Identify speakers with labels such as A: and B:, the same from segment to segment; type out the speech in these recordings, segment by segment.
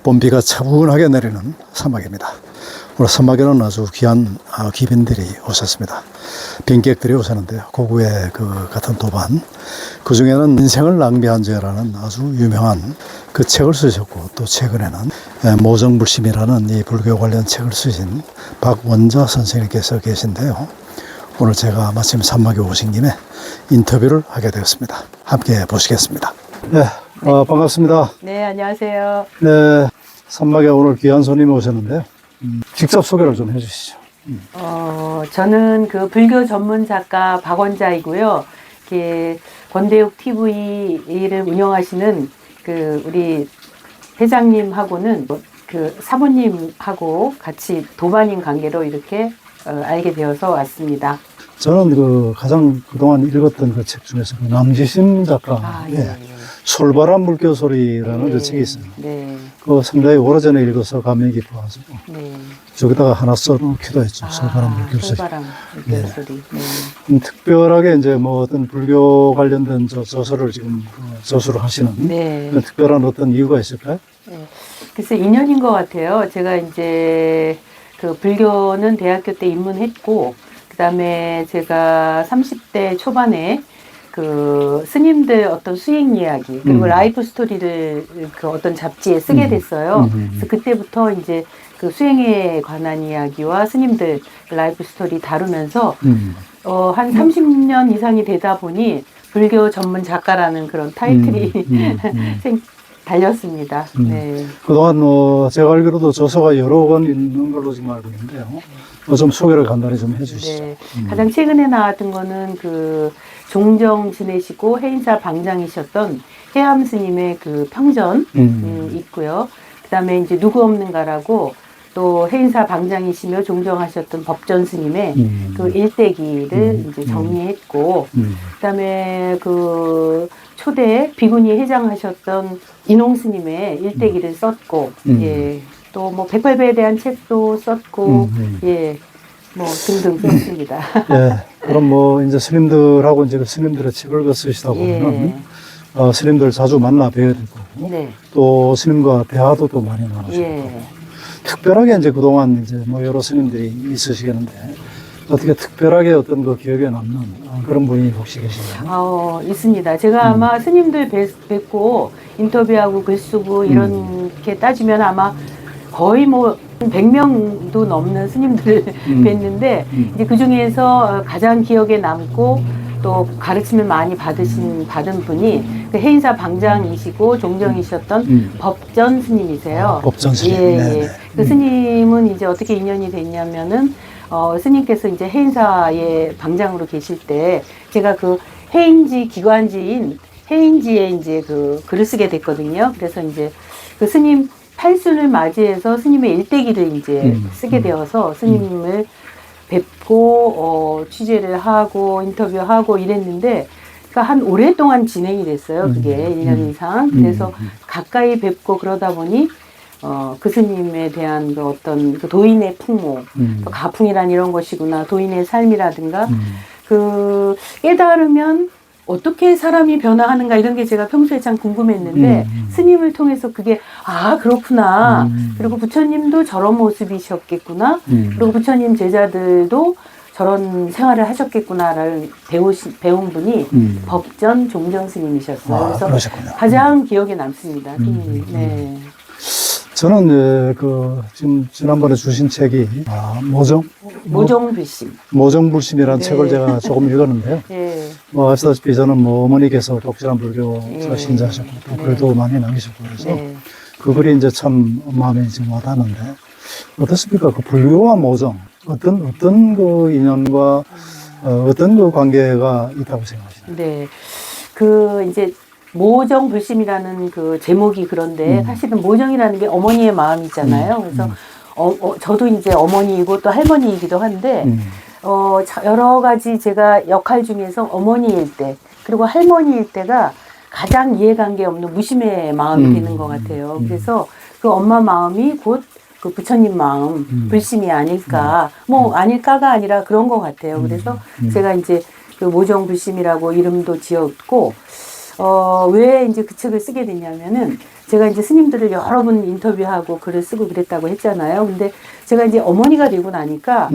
A: 봄비가 차분하게 내리는 사막입니다. 오늘 사막에는 아주 귀한 귀빈들이 오셨습니다. 빈객들이 오셨는데요. 고구의 그 같은 도반, 그 중에는 인생을 낭비한 죄라는 아주 유명한 그 책을 쓰셨고, 또 최근에는 모정불심이라는 이 불교 관련 책을 쓰신 박원자 선생님께서 계신데요. 오늘 제가 마침 사막에 오신 김에 인터뷰를 하게 되었습니다. 함께 보시겠습니다. 네, 반갑습니다.
B: 네, 안녕하세요.
A: 네, 산막에 오늘 귀한 손님이 오셨는데요. 직접 소개를 좀 해주시죠.
B: 저는 그 불교 전문 작가 박원자이고요. 이렇게 권대욱 TV를 운영하시는 그 우리 회장님하고는 그 사모님하고 같이 도반인 관계로 이렇게 알게 되어서 왔습니다.
A: 저는 그 가장 그동안 읽었던 그 책 중에서 그 남지심 작가의 솔바람 물결 소리라는 그 책이 있어요.
B: 네.
A: 그 상당히 오래전에 읽어서 감명이 깊어가지고
B: 네.
A: 저기다가 하나 써놓기도 했죠. 솔바람 물결 소리.
B: 솔바람 물결 소리.
A: 네. 특별하게 이제 뭐 어떤 불교 관련된 저서를 지금 저수를 하시는
B: 네.
A: 특별한 어떤 이유가 있을까요?
B: 네. 글쎄 인연인 것 같아요. 제가 이제 그 불교는 대학교 때 입문했고, 그 다음에 제가 30대 초반에 그 스님들 어떤 수행 이야기, 그리고 라이프 스토리를 그 어떤 잡지에 쓰게 됐어요. 그래서 그때부터 이제 그 수행에 관한 이야기와 스님들 라이프 스토리 다루면서 한 30년 이상이 되다 보니 불교 전문 작가라는 그런 타이틀이 달렸습니다. 네.
A: 그동안 제가 알기로도 저서가 여러 권 있는 걸로 지금 알고 있는데요. 좀 소개를 간단히 좀 해주시죠.
B: 네. 가장 최근에 나왔던 거는 그 종정 지내시고 해인사 방장이셨던 해암 스님의 그 평전 있고요. 그다음에 이제 누구 없는가라고 또 해인사 방장이시며 종정하셨던 법전 스님의 그 일대기를 이제 정리했고, 그다음에 그 초대 비구니 회장하셨던 인홍 스님의 일대기를 썼고, 예. 또 뭐 108배에 대한 책도 썼고, 예. 뭐 등등 썼습니다.
A: 예. 그럼 뭐 이제 스님들하고 이제 그 스님들의 책을 그 쓰시다 보면 스님들 자주 만나 뵈야 되고,
B: 네.
A: 또 스님과 대화도 또 많이 나누시고,
B: 예.
A: 특별하게 이제 그동안 이제 뭐 여러 스님들이 있으시겠는데 어떻게 특별하게 어떤 그 기억에 남는 그런 분이 혹시 계신가요?
B: 있습니다. 제가 아마 스님들 뵙고 인터뷰하고 글 쓰고 이렇게 따지면 아마 거의 뭐 100명도 넘는 스님들을 뵀는데, 이제 그 중에서 가장 기억에 남고 또 가르침을 많이 받은 분이 그 해인사 방장이시고 종정이셨던 법전 스님이세요.
A: 법전 스님.
B: 예, 예. 그 스님은 이제 어떻게 인연이 됐냐면은 스님께서 이제 해인사의 방장으로 계실 때 제가 그 해인지 기관지인 해인지에 이제 그 글을 쓰게 됐거든요. 그래서 이제 그 스님 8순을 맞이해서 스님의 일대기를 이제 쓰게 되어서 스님을 뵙고 취재를 하고 인터뷰하고 이랬는데, 그러니까 한 오랫동안 진행이 됐어요. 그게 1년 이상. 그래서 가까이 뵙고 그러다 보니 그 스님에 대한 그 어떤 그 도인의 풍모, 또 가풍이란 이런 것이구나, 도인의 삶이라든가 그 깨달으면 어떻게 사람이 변화하는가 이런 게 제가 평소에 참 궁금했는데 스님을 통해서 그게 그렇구나. 그리고 부처님도 저런 모습이셨겠구나. 그리고 부처님 제자들도 저런 생활을 하셨겠구나를 배운 분이 법전 종정 스님이셨어요. 그래서
A: 그러셨군요. 가장
B: 기억에 남습니다. 스님이. 네.
A: 저는 지금 지난번에 주신 책이 모정불심이라는
B: 네.
A: 책을 제가 조금 읽었는데요.
B: 예.
A: 뭐 아시다시피 저는 뭐 어머니께서 독실한 불교
B: 예.
A: 신자셨고 또 글도 많이 남기셨고 그래서
B: 네.
A: 그 글이 이제 참 마음에 지금 와닿는데 어떻습니까? 그 불교와 모정 어떤 그 인연과 어떤 그 관계가 있다고 생각하시나요?
B: 네. 그 이제 모정불심이라는 그 제목이 그런데 사실은 모정이라는 게 어머니의 마음이잖아요. 그래서 저도 이제 어머니이고 또 할머니이기도 한데 여러 가지 제가 역할 중에서 어머니일 때 그리고 할머니일 때가 가장 이해관계 없는 무심의 마음이 되는 것 같아요. 그래서 그 엄마 마음이 곧 그 부처님 마음, 불심이 아닐까, 뭐 아닐까가 아니라 그런 것 같아요. 그래서 제가 이제 그 모정불심이라고 이름도 지었고, 왜 이제 그 책을 쓰게 됐냐면은 제가 이제 스님들을 여러 번 인터뷰하고 글을 쓰고 그랬다고 했잖아요. 근데 제가 이제 어머니가 되고 나니까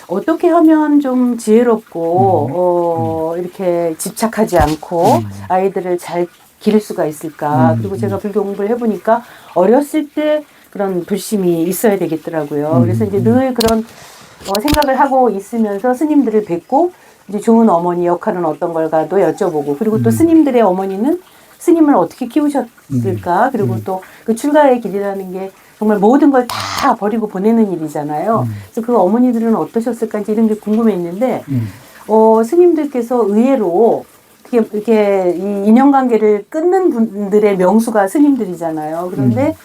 B: 어떻게 하면 좀 지혜롭고 이렇게 집착하지 않고 아이들을 잘 기를 수가 있을까. 그리고 제가 불교 공부를 해보니까 어렸을 때 그런 불심이 있어야 되겠더라고요. 그래서 이제 늘 그런 생각을 하고 있으면서 스님들을 뵙고 이제 좋은 어머니 역할은 어떤 걸까도 여쭤보고, 그리고 또 스님들의 어머니는 스님을 어떻게 키우셨을까. 그리고 또 그 출가의 길이라는 게 정말 모든 걸 다 버리고 보내는 일이잖아요. 그래서 그 어머니들은 어떠셨을까 이제 이런 게 궁금했는데 스님들께서 의외로 이렇게 이 인연관계를 끊는 분들의 명수가 스님들이잖아요. 그런데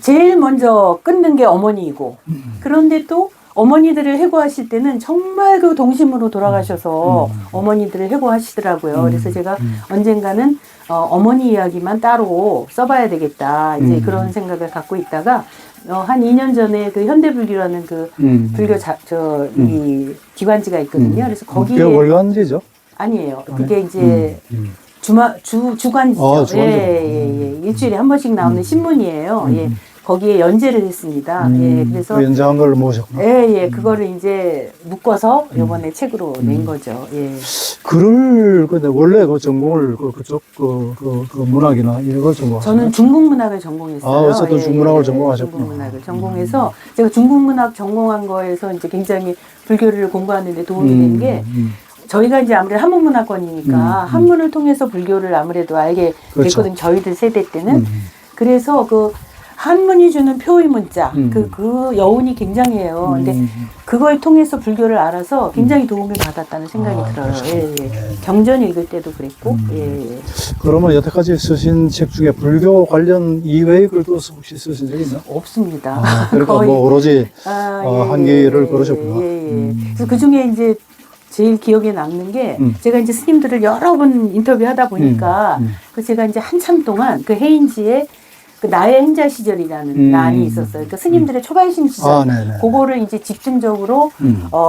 B: 제일 먼저 끊는 게 어머니이고, 그런데 또 어머니들을 해고하실 때는 정말 그 동심으로 돌아가셔서 어머니들을 해고하시더라고요. 그래서 제가 언젠가는 어머니 이야기만 따로 써봐야 되겠다. 이제 그런 생각을 갖고 있다가 한 2년 전에 그 현대불교라는 그 불교 이 기관지가 있거든요. 그래서 거기에
A: 월간지죠?
B: 아니에요. 그게 이제 주간지죠. 예. 일주일에 한 번씩 나오는 신문이에요. 예. 거기에 연재를 했습니다. 예. 그래서
A: 연재한 걸 모으셨구나.
B: 예. 그거를 이제 묶어서 이번에 책으로 낸 거죠. 예.
A: 글을 근데 원래 그 전공을 그쪽 그 문학이나 이런 걸 전공하셨나요?
B: 저는 중국 문학을 전공했어요.
A: 아, 어쨌든 중문학을 전공하셨구나.
B: 중국 문학을 전공해서 제가 중국 문학 전공한 거에서 이제 굉장히 불교를 공부하는 데 도움이 된 게 저희가 이제 아무래도 한문문화권이니까 한문을 통해서 불교를 아무래도 알게
A: 그렇죠.
B: 됐거든요. 저희들 세대 때는. 그래서 그 한문이 주는 표의 문자, 그 여운이 굉장해요. 근데 그걸 통해서 불교를 알아서 굉장히 도움을 받았다는 생각이 들어요. 예. 경전 읽을 때도 그랬고. 예.
A: 그러면 여태까지 쓰신 책 중에 불교 관련 이외의 글도 혹시 쓰신 적 있나?
B: 없습니다.
A: 그러니까
B: 거의.
A: 뭐 오로지 한 길을 걸으셨구나.
B: 그래서 그 중에 이제 제일 기억에 남는 게 제가 이제 스님들을 여러 번 인터뷰하다 보니까 그 제가 이제 한참 동안 그 해인지에 그 나의 행자 시절이라는 난이 있었어요. 그 스님들의 초발심 시절. 그거를 이제 집중적으로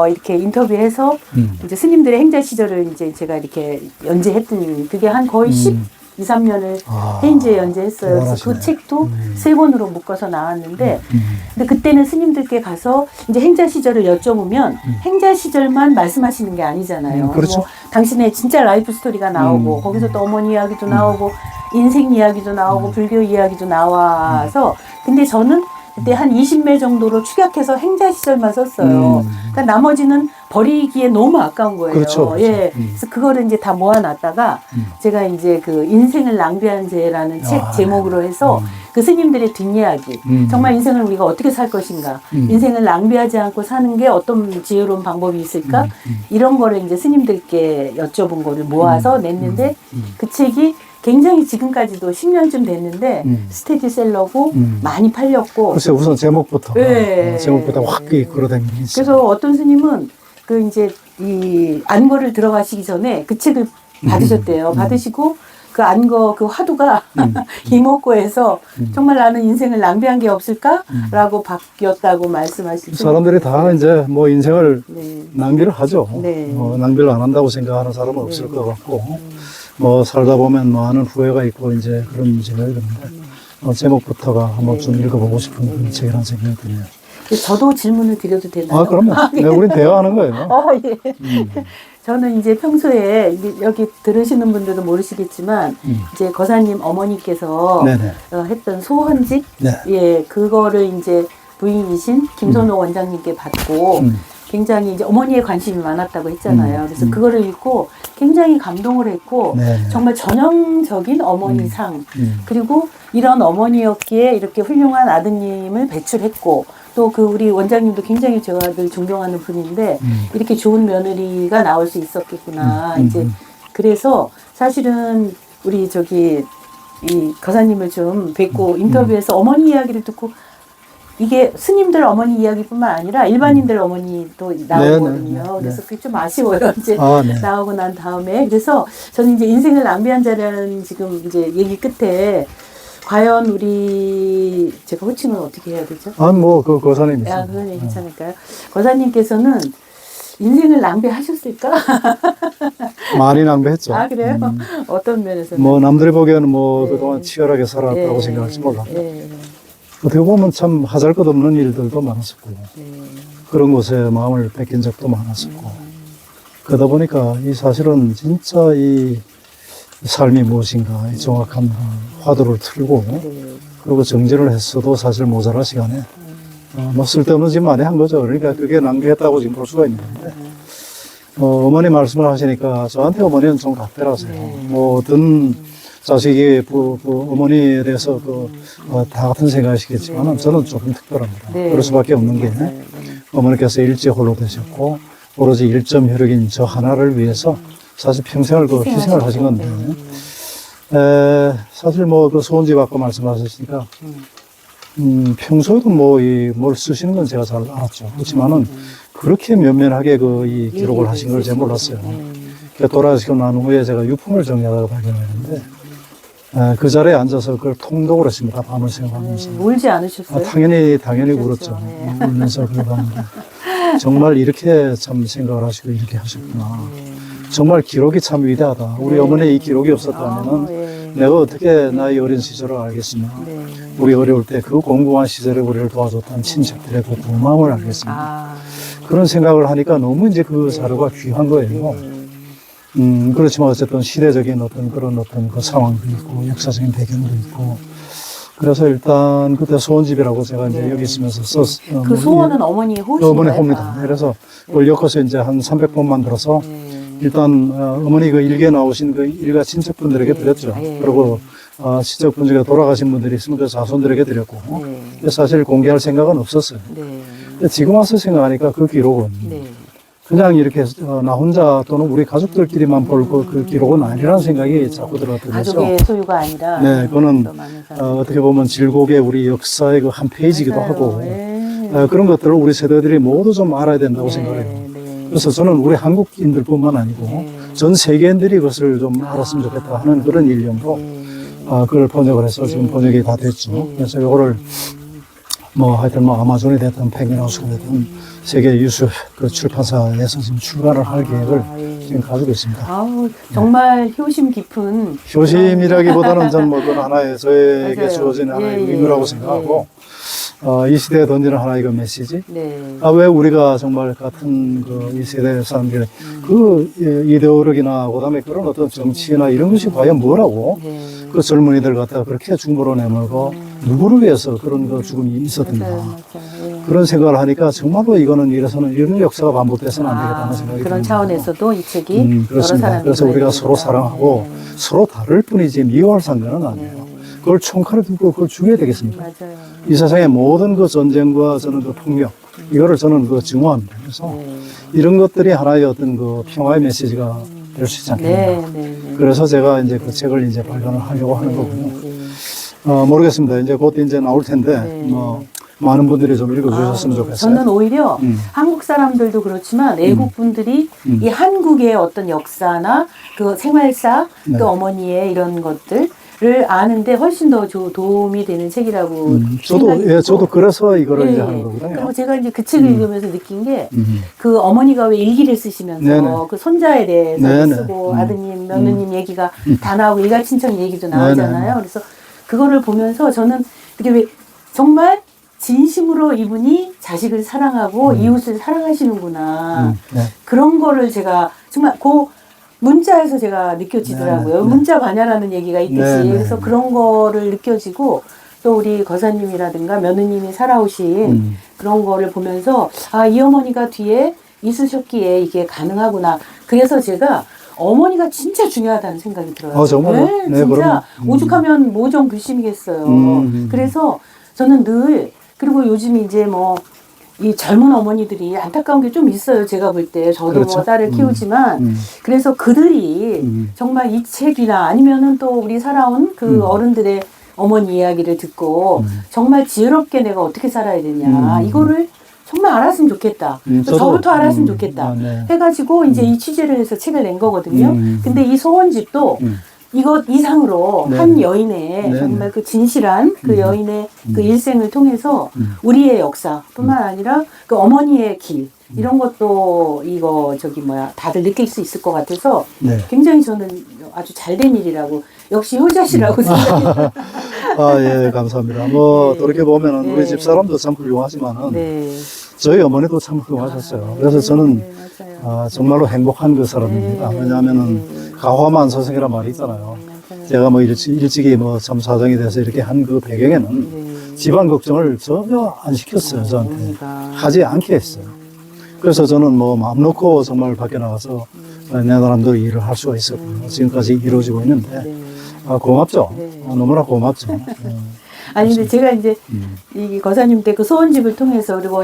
B: 이렇게 인터뷰해서 이제 스님들의 행자 시절을 이제 제가 이렇게 연재했던 그게 한 거의 2, 3년을 해인지에 연재했어요. 그래서 그 책도 3권으로 묶어서 나왔는데, 근데 그때는 스님들께 가서 이제 행자 시절을 여쭤보면 행자 시절만 말씀하시는 게 아니잖아요.
A: 그렇죠.
B: 뭐 당신의 진짜 라이프 스토리가 나오고 거기서 또 어머니 이야기도 나오고 인생 이야기도 나오고 불교 이야기도 나와서, 근데 저는 그때 한 20매 정도로 축약해서 행자 시절만 썼어요. 그러니까 나머지는 버리기에 너무 아까운 거예요.
A: 그렇죠.
B: 예. 그래서 그거를 이제 다 모아놨다가 제가 이제 그 인생을 낭비한 죄라는 책 제목으로 해서 그 스님들의 뒷이야기, 정말 인생을 우리가 어떻게 살 것인가, 인생을 낭비하지 않고 사는 게 어떤 지혜로운 방법이 있을까, 이런 거를 이제 스님들께 여쭤본 거를 모아서 냈는데 그 책이 굉장히 지금까지도 10년쯤 됐는데 스테디셀러고 많이 팔렸고.
A: 글쎄 우선 제목부터 제목부터 확 끌어당기는.
B: 그래서 어떤 스님은 그 이제 이 안거를 들어가시기 전에 그 책을 받으셨대요. 받으시고 그 안거 그 화두가 이목고에서 정말 나는 인생을 낭비한 게 없을까라고 바뀌었다고 말씀하시죠.
A: 사람들이 다 이제 뭐 인생을 낭비를 하죠. 낭비를 안 한다고 생각하는 사람은 없을 것 같고. 뭐 살다 보면 많은 후회가 있고 이제 그런 문제가 있는데 제목부터가 한번 좀 읽어보고 싶은 그런 책이라는 생각이 드네요.
B: 저도 질문을 드려도 되나요?
A: 그럼요. 네, 우린 대화하는 거예요.
B: 예. 저는 이제 평소에 여기 들으시는 분들도 모르시겠지만 이제 거사님 어머니께서 했던 소헌집, 예, 그거를 이제 부인이신 김선호 원장님께 받고 굉장히 이제 어머니의 관심이 많았다고 했잖아요. 그래서 그거를 읽고 굉장히 감동을 했고 정말 전형적인 어머니상, 그리고 이런 어머니였기에 이렇게 훌륭한 아드님을 배출했고, 또 그 우리 원장님도 굉장히 제가 늘 존경하는 분인데 이렇게 좋은 며느리가 나올 수 있었겠구나. 이제 그래서 사실은 우리 저기 이 거사님을 좀 뵙고 인터뷰해서 어머니 이야기를 듣고, 이게 스님들 어머니 이야기뿐만 아니라 일반인들 어머니도 나오거든요. 그래서 그게 좀 아쉬워요. 이제 나오고 난 다음에. 그래서 저는 이제 인생을 낭비한 자라는 지금 이제 얘기 끝에 과연 우리, 제가 호칭을 어떻게 해야 되죠?
A: 그 거사님이죠.
B: 그건 괜찮을까요? 거사님께서는 인생을 낭비하셨을까?
A: 많이 낭비했죠.
B: 아, 그래요? 어떤 면에서?
A: 뭐 남들이 보기에는 뭐
B: 네.
A: 그동안 치열하게 살았다고 생각할지 몰라.
B: 예.
A: 어떻게 보면 참 하잘것없는 일들도 많았었고
B: 예.
A: 그런 곳에 마음을 뺏긴 적도 많았었고 그러다 보니까 이 사실은 진짜 이 삶이 무엇인가 이 정확한 화두를 틀고 그리고 정진을 했어도 사실 모자랄 시간에 뭐 쓸데없는 짓 많이 한 거죠. 그러니까 그게 낭비했다고 지금 볼 수가 있는 건데 어머니 말씀을 하시니까 저한테 어머니는 좀 같더라고요. 뭐 어떤 자식이 어머니에 대해서 다 같은 생각이시겠지만 저는 조금 특별합니다.
B: 네.
A: 그럴 수밖에 없는 게 어머니께서 일찍 홀로 되셨고 오로지 일점 혈육인 저 하나를 위해서 사실 평생을 희생을 하신 건데 사실 뭐 그 소원집 아까 말씀하셨으니까 평소에도 뭘 쓰시는 건 제가 잘 알았죠. 그렇지만은 그렇게 면면하게 이 기록을 하신 걸 제가 몰랐어요. 돌아가시고 난 후에 제가 유품을 정리하다가 발견했는데 그 자리에 앉아서 그걸 통독을 했습니다. 밤을 새워가면서.
B: 울지 않으셨어요?
A: 당연히
B: 그렇죠.
A: 울었죠. 울면서 그걸 봤는데 정말 이렇게 참 생각을 하시고 이렇게 하셨구나. 정말 기록이 참 위대하다. 우리 어머니 이 기록이 없었다면은 내가 어떻게 나의 어린 시절을 알겠으며 우리 어려울 때 그 공공한 시절에 우리를 도와줬던 친척들의 그 고마움을 알겠습니다. 그런 생각을 하니까 너무 이제 그 자료가 귀한 거예요. 그렇지만 어쨌든 시대적인 그런 그 상황도 있고 역사적인 배경도 있고 그래서 일단 그때 소원집이라고 제가 이제 여기 있으면서 썼어요.
B: 그 소원은 어머니의 호신가요?
A: 어머니 호입니다. 그래서 그걸 엮어서 이제 한 300번 만들어서 일단 어머니 그 일기에 나오신 그 일가 친척분들에게 드렸죠. 그리고 친척분 중에 돌아가신 분들이 있으면 그 자손들에게 드렸고 사실 공개할 생각은 없었어요. 근데 지금 와서 생각하니까 그 기록은 그냥 이렇게 나 혼자 또는 우리 가족들끼리만 볼 그 기록은 아니라는 생각이 자꾸 들었거든요.
B: 가족의 소유가 아니라
A: 네, 그거는 어떻게 보면 질곡의 우리 역사의 그 한 페이지이기도 하고 그런 것들을 우리 세대들이 모두 좀 알아야 된다고 생각해요. 그래서 저는 우리 한국인들뿐만 아니고 전 세계인들이 그것을 좀 알았으면 좋겠다 하는 그런 일념으로 그걸 번역을 해서 지금 번역이 다 됐죠. 그래서 이거를 하여튼 아마존이 됐든 펭귄하우스가 됐든 세계 유수 그 출판사에서 지금 출간을 할 계획을 지금 가지고 있습니다.
B: 아우, 정말 효심 깊은.
A: 효심이라기보다는 전 그건 하나의 저에게
B: 맞아요.
A: 주어진 하나의 의무라고 생각하고 이 시대에 던지는 하나의 그 메시지.
B: 네.
A: 왜 우리가 정말 같은 이 세대 사람들의 이데올로기나 그다음에 그런 어떤 정치나 이런 것이 과연 뭐라고 그 젊은이들 갖다가 그렇게 죽음으로 내몰고 누구를 위해서 그런 그 죽음이 있었던가 그런 생각을 하니까 정말로 이거는 이런 역사가 반복돼서는 안 되겠다는 생각이
B: 그런
A: 듭니다.
B: 차원에서도 이 책이 여러
A: 그렇습니다.
B: 사람이
A: 그래서 우리가 서로 사랑하고 서로 다를 뿐이지 미워할 상관은 아니에요. 그걸 총칼에 두고 그걸 죽여야 되겠습니까?
B: 맞아요.
A: 이 세상의 모든 그 전쟁과 저는 그 폭력, 이거를 저는 증오합니다. 그래서 이런 것들이 하나의 어떤 그 평화의 메시지가 될 수 있지 않겠나. 그래서 제가 이제 그 책을 이제 발간을 하려고 하는 거고요. 모르겠습니다. 이제 곧 이제 나올 텐데, 많은 분들이 좀 읽어주셨으면 좋겠어요.
B: 저는 오히려 한국 사람들도 그렇지만 외국 분들이 이 한국의 어떤 역사나 그 생활사, 그 어머니의 이런 것들, 를 아는데 훨씬 더 도움이 되는 책이라고
A: 저도 그래서 이거를 이제 하는 거거든요.
B: 그리고 제가 이제 그 책을 읽으면서 느낀 게 그 어머니가 왜 일기를 쓰시면서 그 손자에 대해서 쓰고 아드님, 며느님 얘기가 다 나오고 일가 친척 얘기도 나오잖아요. 그래서 그거를 보면서 저는 그게 왜 정말 진심으로 이분이 자식을 사랑하고 이웃을 사랑하시는구나. 그런 거를 제가 정말 문자에서 제가 느껴지더라고요. 문자 반야라는 얘기가 있듯이. 그래서 그런 거를 느껴지고 또 우리 거사님이라든가 며느님이 살아오신 그런 거를 보면서 이 어머니가 뒤에 있으셨기에 이게 가능하구나. 그래서 제가 어머니가 진짜 중요하다는 생각이 들어요.
A: 정말요?
B: 네, 진짜 오죽하면 모정귀심이겠어요. 그래서 저는 늘 그리고 요즘 이제 이 젊은 어머니들이 안타까운 게 좀 있어요. 제가 볼 때. 저도
A: 그렇죠.
B: 딸을 키우지만. 그래서 그들이 정말 이 책이나 아니면은 또 우리 살아온 그 어른들의 어머니 이야기를 듣고 정말 지혜롭게 내가 어떻게 살아야 되냐. 이거를 정말 알았으면 좋겠다. 저부터 알았으면 좋겠다. 해가지고 이제 이 취재를 해서 책을 낸 거거든요. 근데 이 소원집도 이것 이상으로 한 여인의 정말 그 진실한 그 여인의 그 일생을 통해서 우리의 역사뿐만 아니라 그 어머니의 길, 이런 것도 이거 저기 뭐야 다들 느낄 수 있을 것 같아서
A: 네.
B: 굉장히 저는 아주 잘된 일이라고 역시 효자시라고 생각해요.
A: 아, 예, 감사합니다. 뭐,
B: 네.
A: 돌이켜보면은
B: 네.
A: 우리 집 사람도 참 훌륭하지만은
B: 네.
A: 저희 어머니도 참 훌륭하셨어요. 그래서 저는
B: 네, 맞아요.
A: 정말로 행복한 그 사람입니다.
B: 네.
A: 왜냐하면은 가화만 선생이란 말이 있잖아요.
B: 맞아요.
A: 제가 뭐 일찍이 뭐 참 사정이 돼서 이렇게 한 그 배경에는
B: 네.
A: 집안 걱정을 전혀 안 시켰어요, 저한테.
B: 어머니가.
A: 하지 않게 했어요. 그래서 저는 뭐 마음 놓고 정말 밖에 나가서 내 나름대로 일을 할 수가 있었고 지금까지 이루어지고 있는데
B: 네.
A: 고맙죠.
B: 네.
A: 너무나 고맙죠.
B: 아니 근데 제가 이제 이 거사님 때 그 소원집을 통해서 그리고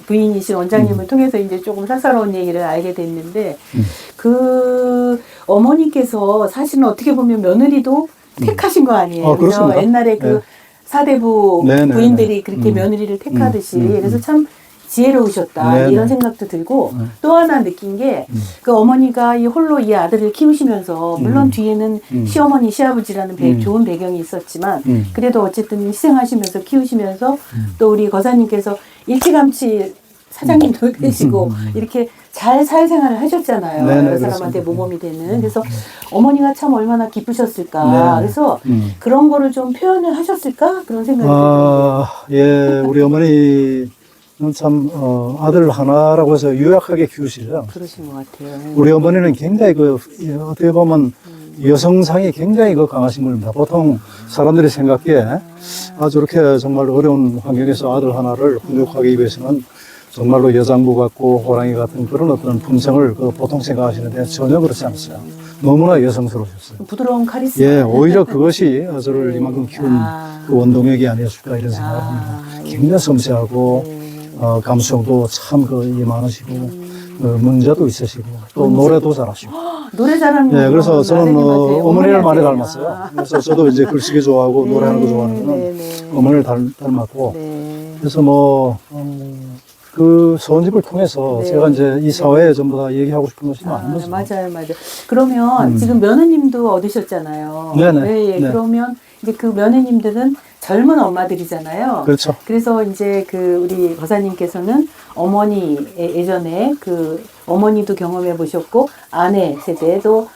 B: 부인이신 원장님을 통해서 이제 조금 쌀쌀한 얘기를 알게 됐는데 그 어머니께서 사실은 어떻게 보면 며느리도 택하신 거 아니에요. 그죠?
A: 그렇습니다.
B: 옛날에 그
A: 네.
B: 사대부
A: 네, 네,
B: 부인들이
A: 네.
B: 그렇게 며느리를 택하듯이
A: 음.
B: 그래서 참 지혜로우셨다
A: 네,
B: 이런
A: 네.
B: 생각도 들고 또 하나 느낀 게 그 어머니가 이 홀로 이 아들을 키우시면서 물론 뒤에는 시어머니 시아버지라는 좋은 배경이 있었지만 그래도 어쨌든 희생하시면서 키우시면서 또 우리 거사님께서 일찌감치 사장님도 되시고 이렇게 잘 사회생활을 하셨잖아요.
A: 네, 네,
B: 여러 사람한테
A: 그렇습니다.
B: 모범이 되는. 그래서 어머니가 참 얼마나 기쁘셨을까.
A: 네.
B: 그래서 그런 거를 좀 표현을 하셨을까 그런 생각이 들어요.
A: 예, 우리 어머니는 참 아들 하나라고 해서 유약하게 키우시죠.
B: 그러신 것 같아요.
A: 우리 어머니는 굉장히 어떻게 보면 여성상이 굉장히 강하신 분입니다. 보통 사람들이 생각기에 저렇게 정말 어려운 환경에서 아들 하나를 훈육하기 위해서는 정말로 여장부 같고 호랑이 같은 그런 어떤 품성을 보통 생각하시는데 전혀 그렇지 않았어요. 너무나 여성스러우셨어요.
B: 부드러운 카리스마.
A: 예, 오히려 그것이 저를 이만큼 키운 그 원동력이 아니었을까 이런 생각을 합니다. 굉장히 섬세하고 감수성도 참 많으시고 문제도 있으시고 또 노래도 잘하시고.
B: 노래 잘하는
A: 네, 그래서 저는
B: 아드님한테
A: 어머니를 많이
B: 어머니한테.
A: 닮았어요. 그래서 저도 이제 글쓰기 좋아하고 노래하는 거 좋아하는 거는
B: 네.
A: 어머니를 닮았고.
B: 네.
A: 그래서 뭐 그 소원집을 통해서
B: 네.
A: 제가 이제 이 사회에 전부 다 얘기하고 싶은 것이 많은 거죠.
B: 맞아요. 그러면 지금 며느님도 얻으셨잖아요.
A: 네네.
B: 네.
A: 네.
B: 그러면 이제 그 며느님들은 젊은 엄마들이잖아요.
A: 그렇죠.
B: 그래서 이제 그 우리 거사님께서는 어머니 예전에 그 어머니도 경험해 보셨고 아내 세대도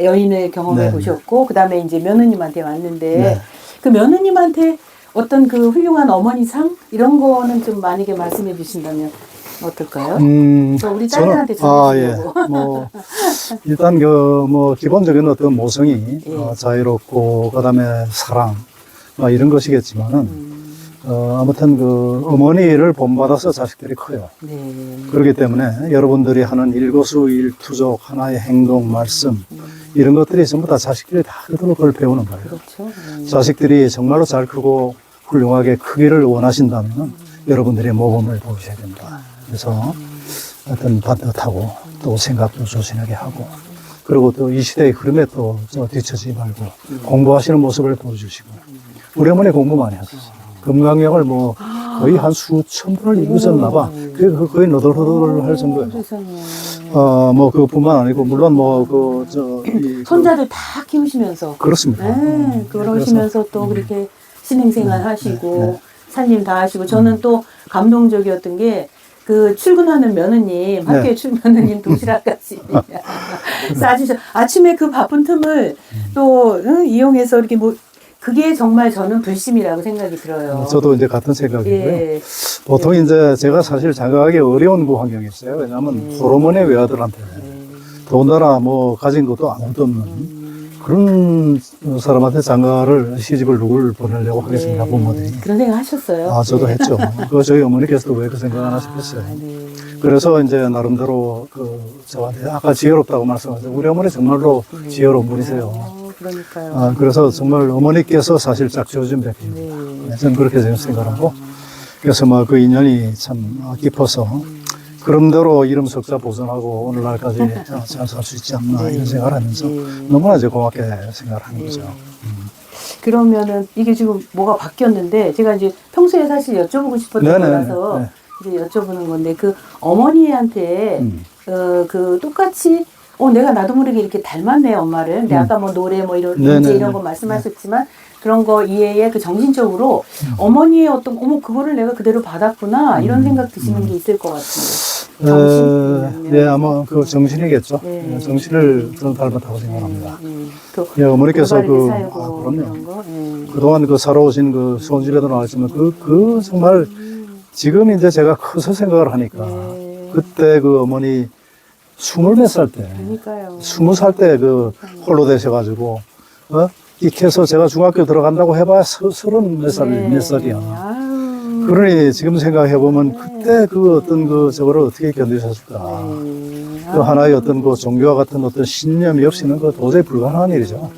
B: 여인을 경험해
A: 네.
B: 보셨고 그다음에 이제 며느님한테 왔는데
A: 네.
B: 그 며느님한테 어떤 그 훌륭한 어머니상 이런 거는 좀 만약에 말씀해 주신다면 어떨까요? 저 우리 딸들한테 전해주려고.
A: 예. 뭐 일단 기본적인 어떤 모성이 자유롭고 그다음에 사랑 이런 것이겠지만은 아무튼 어머니를 본받아서 자식들이 커요.
B: 네.
A: 그렇기 때문에 여러분들이 하는 일거수일투족 하나의 행동 말씀 이런 것들이 전부 다 자식들이 다 그대로 그걸 배우는 거예요.
B: 그렇죠.
A: 자식들이 정말로 잘 크고 훌륭하게 크기를 원하신다면 여러분들이 모범을 보셔야 된다. 그래서 하여튼 반듯하고 또 생각도 조신하게 하고 그리고 또 이 시대의 흐름에 또 뒤처지지 말고 공부하시는 모습을 보여주시고 우리 어머니 공부 많이 하셨어요. 금강경을 거의 한 수천 분을 읽으셨나 봐. 거의 너덜너덜 할 정도예요. 그뿐만 아니고 물론
B: 손자들 다 키우시면서
A: 그렇습니다.
B: 그러시면서 또 그렇게 신행생활 하시고 살림 다 하시고 저는 또 감동적이었던 게 그 출근하는 며느님 학교에 출근하는 도시락까지 싸주셔. 아침에 그 바쁜 틈을 또 이용해서 이렇게 그게 정말 저는 불심이라고 생각이 들어요.
A: 저도 이제 같은 생각이고요.
B: 예.
A: 보통 이제 제가 사실 장가가기 어려운 그 환경이었어요. 왜냐하면 호르몬의 외아들한테 더군다나 가진 것도 아무것도 없는 그런 사람한테 장가를 시집을 누굴 보내려고 하겠습니까, 부모들이.
B: 그런 생각 하셨어요?
A: 저도 했죠. 저희 어머니께서도 왜 그 생각 안 하셨겠어요.
B: 네.
A: 그래서 이제 나름대로 저한테 아까 지혜롭다고 말씀하셨어요. 우리 어머니 정말로 지혜로운 분이세요.
B: 그러니까요.
A: 그래서 정말 어머니께서 사실 짝지어준 백입니다. 저는 그렇게 생각하고 그래서 그 인연이 참 깊어서 그럼대로 이름 석자 보존하고 오늘날까지 잘 살 수 있지 않나 이런 생각을 하면서 너무나 이제 고맙게 생각을 하는 거죠.
B: 그러면은 이게 지금 뭐가 바뀌었는데 제가 이제 평소에 사실 여쭤보고 싶었던 거라서 이제 여쭤보는 건데 그 어머니한테 그 똑같이 내가 나도 모르게 이렇게 닮았네 엄마를. 근데 아까 노래 이런 거 말씀하셨지만 그런 거 이외에 그 정신적으로 어머니의 그거를 내가 그대로 받았구나 이런 생각 드시는 게 있을 것 같은데. 정신?
A: 네, 아마 그 정신이겠죠.
B: 네.
A: 정신을 저는 닮았다고 생각합니다.
B: 또
A: 예, 어머니께서
B: 올바르게
A: 그,
B: 살고
A: 그럼요.
B: 그런 거.
A: 그동안 그 살아오신 그 수원집에도 나왔지만 그 정말 지금 이제 제가 커서 생각을 하니까
B: 네.
A: 그때 그 어머니 20몇 살 때,
B: 그러니까요.
A: 20살 때 그 홀로 되셔가지고, 익혀서 제가 중학교 들어간다고 해봐야 30몇 살, 몇 살이야.
B: 아유.
A: 그러니 지금 생각해보면 그때 그 어떤 그 저거를 어떻게 견디셨을까. 그 하나의 어떤 그 종교와 같은 어떤 신념이 없이는 그 도저히 불가능한 일이죠.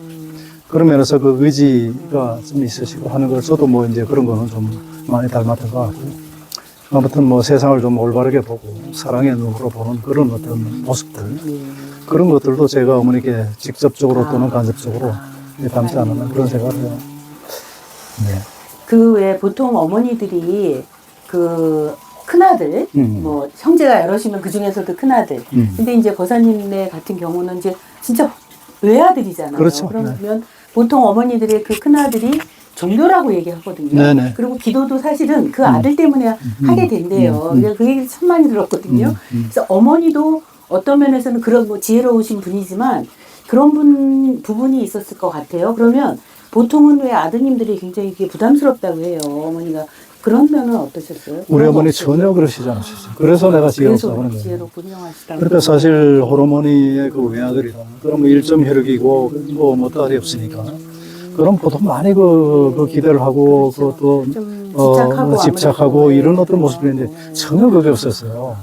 A: 그런 면에서 그 의지가 좀 있으시고 하는 걸 저도 뭐 이제 그런 거는 좀 많이 닮았던 것 같고. 아무튼 뭐 세상을 좀 올바르게 보고 사랑의 눈으로 보는 그런 어떤 모습들. 그런 것들도 제가 어머니께 직접적으로 또는 간접적으로 닮지 않았나 그런 생각을 해요. 네.
B: 그 왜 보통 어머니들이 그 큰아들, 뭐 형제가 여럿이면 그 중에서도 큰아들. 근데 이제 거사님네 같은 경우는 이제 진짜 외아들이잖아요.
A: 그렇죠.
B: 그러면 보통 어머니들의 그 큰아들이 종교라고 얘기하거든요.
A: 네네.
B: 그리고 기도도 사실은 그 아들 때문에 하게 된대요. 그래서 그 얘기 참 많이 들었거든요. 그래서 어머니도 어떤 면에서는 그런 뭐 지혜로우신 분이지만 그런 부분이 있었을 것 같아요. 그러면 보통은 왜 아드님들이 굉장히 이게 부담스럽다고 해요. 어머니가 그런 면은 어떠셨어요?
A: 우리 어머니 전혀 그러시지 않으시죠. 그래서 내가 지혜롭다고 하는
B: 그래서
A: 거예요.
B: 지혜롭고 훌륭하시다고.
A: 그러니까 사실 호르몬이의 그 외아들이다. 그럼 뭐 1점 혈육이고 뭐 딸이 없으니까. 그럼 보통 많이 그 기대를 하고 그것도
B: 좀 집착하고
A: 집착하고
B: 아무래도.
A: 이런 어떤 모습인데 전혀 그게 없었어요.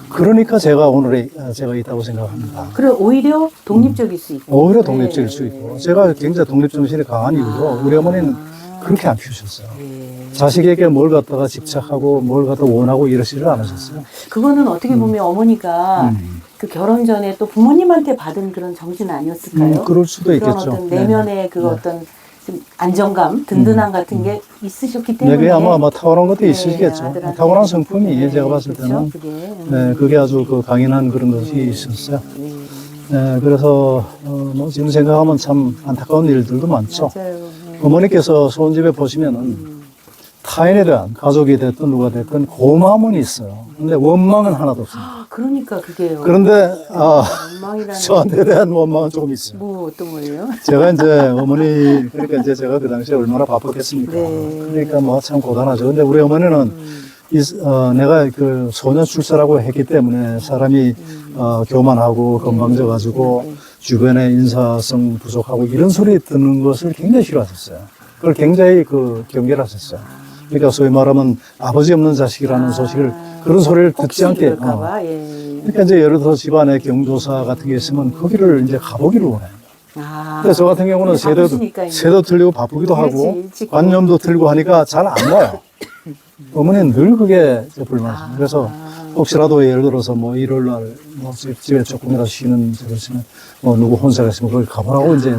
A: 그러니까 제가 오늘에 제가 있다고 생각합니다.
B: 그리고 오히려 독립적일 수 있고.
A: 오히려 독립적일 수 있고 제가 굉장히 독립정신이 강한 이유로 우리 어머니는 그렇게 안 키우셨어요. 자식에게 뭘 갖다가 집착하고 뭘 갖다 원하고 이러시를 않으셨어요.
B: 그거는 어떻게 보면 어머니가 그 결혼 전에 또 부모님한테 받은 그런 정신 아니었을까요?
A: 그럴 수도
B: 그런
A: 있겠죠.
B: 어떤 내면의 그 어떤 좀 안정감, 든든함 같은 게 있으셨기
A: 네,
B: 때문에.
A: 그게 아마 타고난 것도 있으시겠죠.
B: 아들한테
A: 타고난 성품이
B: 네,
A: 제가 봤을
B: 그렇죠?
A: 때는
B: 그게.
A: 네, 그게 아주 그 강인한 그런 것이 있었어요. 네, 그래서 뭐 지금 생각하면 참 안타까운 일들도 많죠.
B: 맞아요.
A: 어머니께서 소원집에 보시면은 타인에 대한 가족이 됐든 누가 됐든 고마움은 있어요. 근데 원망은 하나도 없어요.
B: 아, 그러니까 그게요.
A: 그런데
B: 원망이라는
A: 저한테 대한 원망은 조금 있어요.
B: 뭐 어떤 거예요?
A: 제가 이제 어머니 그러니까 이제 제가 그 당시에 얼마나 바빴겠습니까.
B: 네.
A: 그러니까 뭐 참 고단하죠. 근데 우리 어머니는 내가 그 소녀 출세라고 했기 때문에 사람이 교만하고 건방져 가지고 주변에 인사성 부족하고 이런 소리 듣는 것을 굉장히 싫어하셨어요. 그걸 굉장히 그 경계를 하셨어요. 그러니까 소위 말하면 아버지 없는 자식이라는 소식을 그런 소리를 듣지 않게.
B: 그럴까봐.
A: 그러니까 이제 예를 들어 집안에 경조사 같은 게 있으면 거기를 이제 가보기를 원해요. 근데 저 같은 경우는 새도 틀리고 바쁘기도 하고
B: 일찍
A: 관념도 틀고 하니까 잘 안 와요. 어머니는 늘 그게 불만이죠. 그래서 혹시라도 예를 들어서 뭐 일요일 날뭐 집에 조금이라도 쉬는 저거 있으면 뭐 누구 혼사가 있으면 그걸 가보라고 이제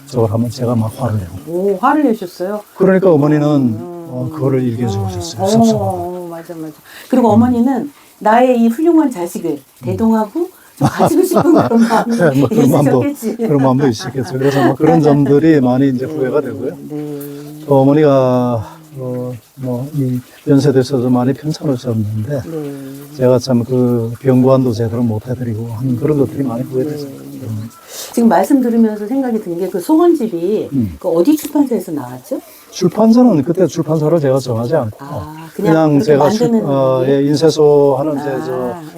A: 저걸 하면 제가 막 화를 내고.
B: 오, 화를 내셨어요?
A: 그러니까 어머니는 그거를 일기해 주셨어요. 섭섭하고.
B: 맞아. 그리고 어머니는 나의 이 훌륭한 자식을 대동하고 좀 가지고 싶은 그런 마음이
A: 뭐
B: 있으셨겠지.
A: 그런 마음도 있었겠죠. 그래서 뭐 그런 점들이 많이 이제 후회가 되고요. 또 어머니가 이 연세대에서도 많이 편찮으셨는데 제가 참 그 병관도 제대로 못 해드리고 하는 그런 것들이 많이 후회됐어요.
B: 지금 말씀 들으면서 생각이 든 게 그 소원집이 그 어디 출판사에서 나왔죠?
A: 출판사는 그때 출판사를 제가 정하지 않고 그냥 제가 인쇄소 하는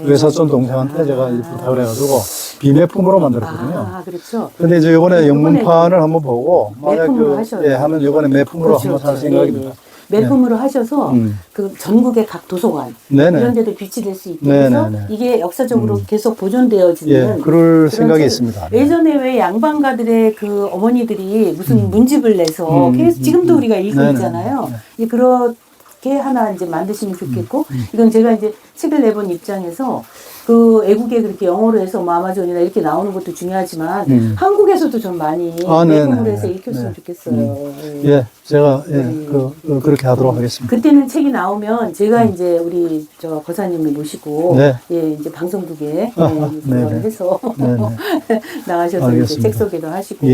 A: 외사촌 동생한테 제가 부탁을 해가지고 비매품으로 만들었거든요.
B: 그렇죠.
A: 근데 이제 이번에 영문판을 한번 보고 만약
B: 매품으로 하셔요.
A: 하면 이번에 매품으로 한번 살 생각입니다.
B: 매품으로 하셔서 그 전국의 각 도서관 이런 데도 비치될 수 있게 해서 이게 역사적으로 계속 보존되어지는
A: 그럴 생각이 있습니다.
B: 예전에 왜 양반가들의 그 어머니들이 무슨 문집을 내서 계속 지금도 우리가 읽고 있잖아요. 이제 그렇게 하나 이제 만드시면 좋겠고 이건 제가 이제 책을 내본 입장에서 그 애국에 그렇게 영어로 해서 뭐 아마존이나 이렇게 나오는 것도 중요하지만 한국에서도 좀 많이 매품으로 해서 읽혔으면 좋겠어요.
A: 제가 그렇게 하도록 하겠습니다.
B: 그때는 책이 나오면 제가 이제 우리 저 거사님을 모시고 이제 방송국에 그걸 해서 나가셔서 이제 책 소개도 하시고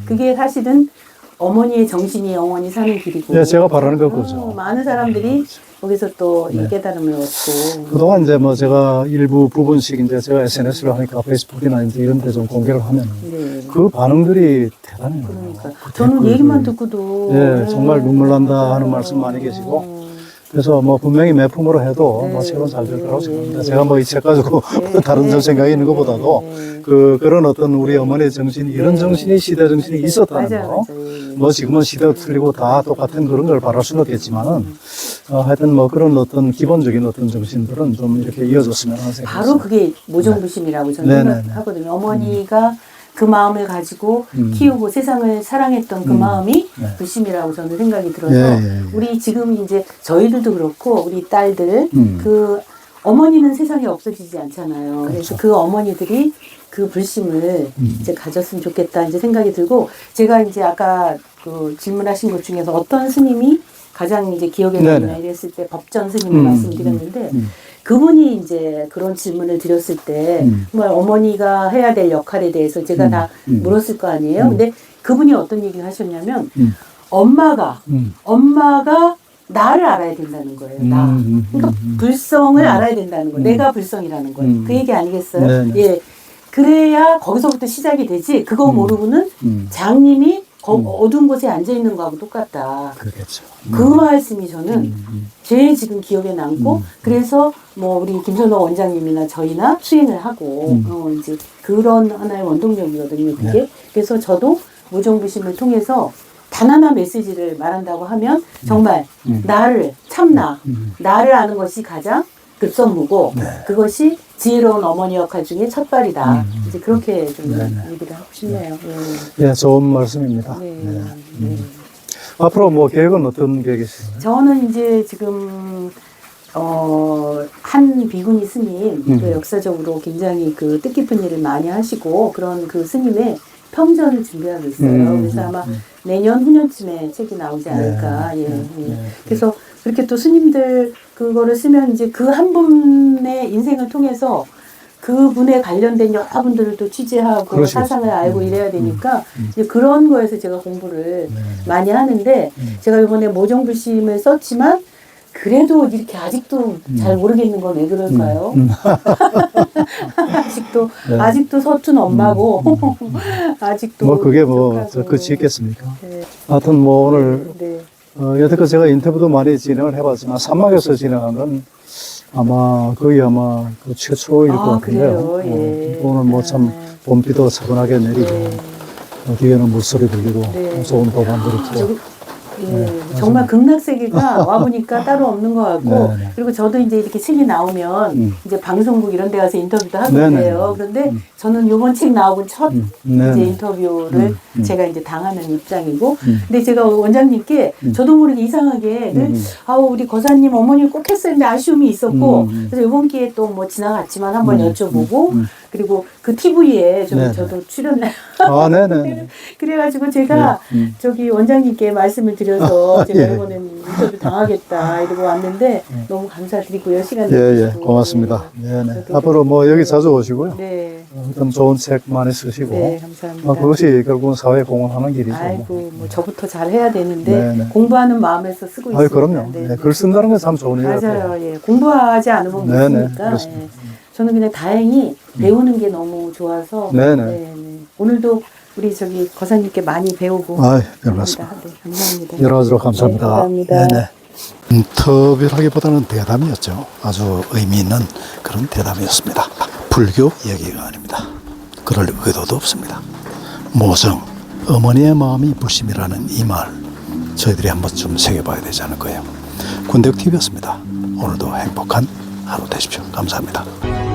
B: 그게 사실은 어머니의 정신이 영원히 사는 길이고.
A: 예, 제가 바라는 건 그거죠.
B: 많은 사람들이 거기서 또 이
A: 네.
B: 깨달음을 얻고.
A: 그동안 이제 뭐 제가 일부 부분씩 이제 제가 SNS를 하니까 페이스북이나 이제 이런 데 좀 공개를 하면
B: 네.
A: 그 반응들이 대단해요.
B: 그러니까
A: 그
B: 저는
A: 댓글들.
B: 얘기만 듣고도
A: 예, 정말 눈물 난다 하는 말씀 많이 계시고. 그래서 뭐 분명히 매품으로 해도
B: 네.
A: 뭐 책은 잘 될 거라고
B: 네.
A: 생각합니다. 제가 뭐 이 책 가지고
B: 네.
A: 다른 전 생각이 있는 것보다도
B: 네.
A: 그런 어떤 우리 어머니의 정신, 이런
B: 네.
A: 정신이 시대 정신이 있었다는
B: 맞아요,
A: 거.
B: 맞아요.
A: 뭐 지금은 시대가 틀리고 다 똑같은 그런 걸 바랄 수는 없겠지만은 하여튼 뭐 그런 어떤 기본적인 어떤 정신들은 좀 이렇게 이어졌으면 하는 생각이
B: 바로 그게 모종부심이라고 저는
A: 네, 네, 네.
B: 생각하거든요. 어머니가 그 마음을 가지고 키우고 세상을 사랑했던 그 마음이
A: 네.
B: 부심이라고 저는 생각이 들어서
A: 예, 예, 예.
B: 우리 지금 이제 저희들도 그렇고 우리 딸들 그 어머니는 세상에 없어지지 않잖아요. 그래서 그 어머니들이 그 불심을 이제 가졌으면 좋겠다 이제 생각이 들고 제가 이제 아까 그 질문하신 것 중에서 어떤 스님이 가장 이제 기억에 남냐
A: 네네.
B: 이랬을 때 법전 스님을 말씀드렸는데
A: 음.
B: 그분이 이제 그런 질문을 드렸을 때 정말 어머니가 해야 될 역할에 대해서 제가 다 물었을 거 아니에요. 근데 그분이 어떤 얘기를 하셨냐면 엄마가 나를 알아야 된다는 거예요. 나. 그러니까 불성을 알아야 된다는 거예요. 내가 불성이라는 거예요. 그 얘기 아니겠어요?
A: 네네.
B: 예. 그래야 거기서부터 시작이 되지. 그거 모르고는 장님이 어두운 곳에 앉아 있는 거하고 똑같다.
A: 그렇겠죠.
B: 그 말씀이 저는 제일 지금 기억에 남고 그래서 뭐 우리 김선호 원장님이나 저희나 수행을 하고 이제 그런 하나의 원동력이거든요. 그게
A: 네.
B: 그래서 저도 무정부심을 통해서 단 하나 메시지를 말한다고 하면 정말 나를 참나 나를 아는 것이 가장 급선무고
A: 네.
B: 그것이 지혜로운 어머니 역할 중에 첫 발이다. 이제 그렇게 좀
A: 네, 네.
B: 얘기를 하고 싶네요.
A: 예, 좋은 말씀입니다.
B: 네.
A: 네.
B: 네.
A: 앞으로 뭐 계획은 어떤 계획이신가요?
B: 저는 이제 지금 한 비구니 스님 그 역사적으로 굉장히 그 뜻깊은 일을 많이 하시고 그런 그 스님의 평전을 준비하고 있어요. 그래서 아마 내년 후년쯤에 책이 나오지 않을까. 예, 예. 그래서 그렇게 또 스님들 그거를 쓰면 이제 그 한 분의 인생을 통해서 그 분에 관련된 여러분들을 또 취재하고
A: 그러시겠죠.
B: 사상을 알고 이래야 되니까 이제 그런 거에서 제가 공부를 많이 하는데 제가 이번에 모종불심을 썼지만 그래도 이렇게 아직도 잘 모르겠는 건 왜 그럴까요? 아직도 서툰 엄마고 아직도
A: 뭐 그게 뭐
B: 부족하고.
A: 끝이 있겠습니까?
B: 네.
A: 하여튼 뭐 오늘
B: 네.
A: 여태껏 제가 인터뷰도 많이 진행을 해봤지만 사막에서 진행한 건 아마 거의 아마 그 최초일 것 같은데요.
B: 그래요? 예.
A: 오늘 뭐 참 봄비도 차분하게 내리고 뒤에는 물소리 들리고
B: 네.
A: 좋은 도반들이 있고
B: 정말 극락세계가 와보니까 따로 없는 것 같고
A: 네, 네.
B: 그리고 저도 이제 이렇게 책이 나오면 이제 방송국 이런 데 가서 인터뷰도 하고
A: 네, 네.
B: 그래요. 그런데 저는 요번 책 나오고 첫
A: 네,
B: 이제
A: 네.
B: 인터뷰를 제가 이제 당하는 입장이고 근데 제가 원장님께 저도 모르게 이상하게 늘 아우 우리 거사님 어머니 꼭 했었는데 아쉬움이 있었고 그래서 이번 기회에 또 뭐 지나갔지만 한번 여쭤보고 그리고 그 TV에
A: 네,
B: 저도 출연을
A: 아, 네네.
B: 그래가지고 제가 저기 원장님께 말씀을 드려서 제가
A: 예.
B: 이번엔 인터뷰 당하겠다 이러고 왔는데 너무 감사드리고요. 시간
A: 예, 예,
B: 내주시고.
A: 고맙습니다.
B: 네.
A: 네네.
B: 저도
A: 앞으로 뭐 여기 자주 오시고요.
B: 네,
A: 어떤 좋은 책 많이 쓰시고
B: 네, 감사합니다.
A: 그것이 결국은 사회 공헌하는 길이죠.
B: 아이고, 뭐 저부터 잘 해야 되는데
A: 네, 네.
B: 공부하는 마음에서 쓰고
A: 아유,
B: 있습니다.
A: 그럼요.
B: 네.
A: 네, 글 쓴다는 건 참 좋은 일 같아요.
B: 맞아요. 예, 공부하지 않으면 못
A: 네, 네,
B: 쓰니까.
A: 그렇습니다.
B: 예. 저는 그냥 다행히 배우는 게 너무 좋아서
A: 네, 네.
B: 네. 오늘도 우리 저기 거사님께 많이 배우고
A: 아유, 별 말씀.
B: 네, 감사합니다.
A: 여러 가지로 감사합니다.
B: 네, 감사합니다.
A: 네네. 인터뷰라기보다는 대담이었죠. 아주 의미 있는 그런 대담이었습니다. 불교 얘기가 아닙니다. 그럴 의도도 없습니다. 모성, 어머니의 마음이 불심이라는 이 말, 저희들이 한번 좀 새겨봐야 되지 않을까요? 군대TV였습니다. 오늘도 행복한 하루 되십시오. 감사합니다.